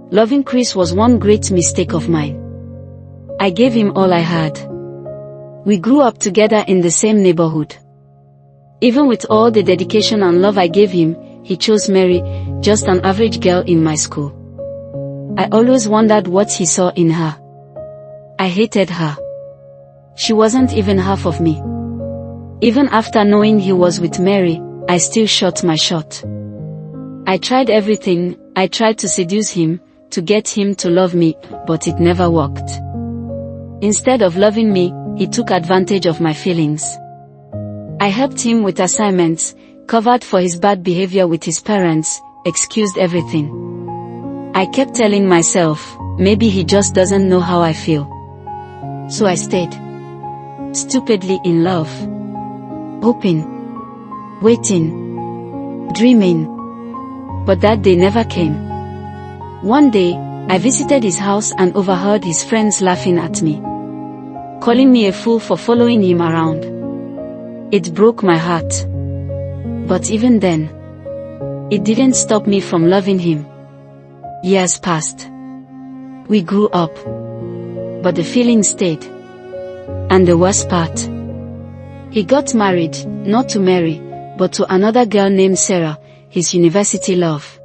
Loving Chris was one great mistake of mine. I gave him all I had. We grew up together in the same neighborhood. Even with all the dedication and love I gave him, he chose Mary, just an average girl in my school. I always wondered what he saw in her. I hated her. She wasn't even half of me. Even after knowing he was with Mary, I still shot my shot. I tried everything. I tried to seduce him, to get him to love me, but it never worked. Instead of loving me, he took advantage of my feelings. I helped him with assignments, covered for his bad behavior with his parents, excused everything. I kept telling myself, maybe he just doesn't know how I feel. So I stayed. Stupidly in love. Hoping. Waiting. Dreaming. But that day never came. One day, I visited his house and overheard his friends laughing at me, calling me a fool for following him around. It broke my heart. But even then, it didn't stop me from loving him. Years passed. We grew up. But the feeling stayed. And the worst part, he got married, not to Mary, but to another girl named Sarah, his university love.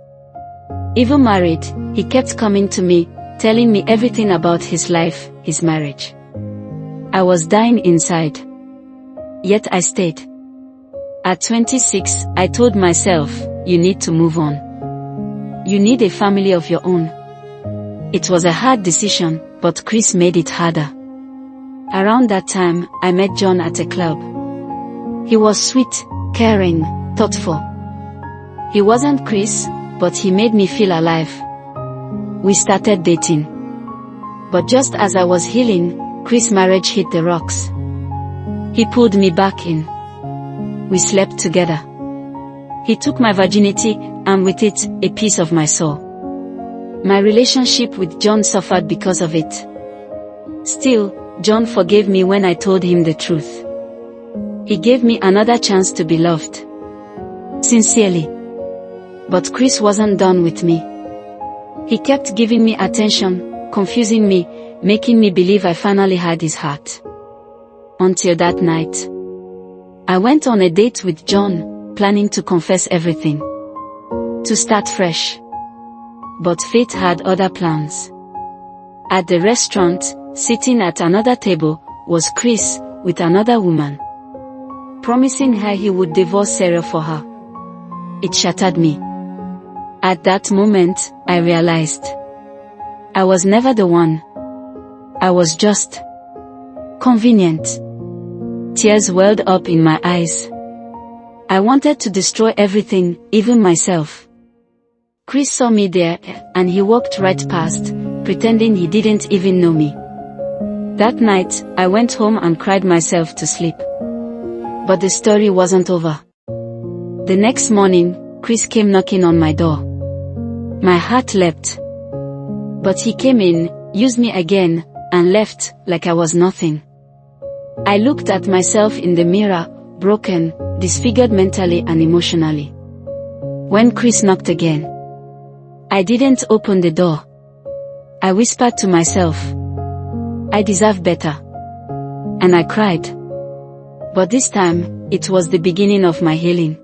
Even married, he kept coming to me, telling me everything about his life, his marriage. I was dying inside. Yet I stayed. At 26, I told myself, you need to move on. You need a family of your own. It was a hard decision, but Chris made it harder. Around that time, I met John at a club. He was sweet, caring, thoughtful. He wasn't Chris, but he made me feel alive. We started dating. But just as I was healing, Chris' marriage hit the rocks. He pulled me back in. We slept together. He took my virginity, and with it, a piece of my soul. My relationship with John suffered because of it. Still, John forgave me when I told him the truth. He gave me another chance to be loved. Sincerely. But Chris wasn't done with me. He kept giving me attention, confusing me, making me believe I finally had his heart. Until that night. I went on a date with John, planning to confess everything. To start fresh. But fate had other plans. At the restaurant, sitting at another table, was Chris, with another woman. Promising her he would divorce Sarah for her. It shattered me. At that moment, I realized. I was never the one. I was just convenient. Tears welled up in my eyes. I wanted to destroy everything, even myself. Chris saw me there, and he walked right past, pretending he didn't even know me. That night, I went home and cried myself to sleep. But the story wasn't over. The next morning, Chris came knocking on my door. My heart leapt. But he came in, used me again, and left, like I was nothing. I looked at myself in the mirror, broken, disfigured mentally and emotionally. When Chris knocked again, I didn't open the door. I whispered to myself, I deserve better. And I cried. But this time, it was the beginning of my healing.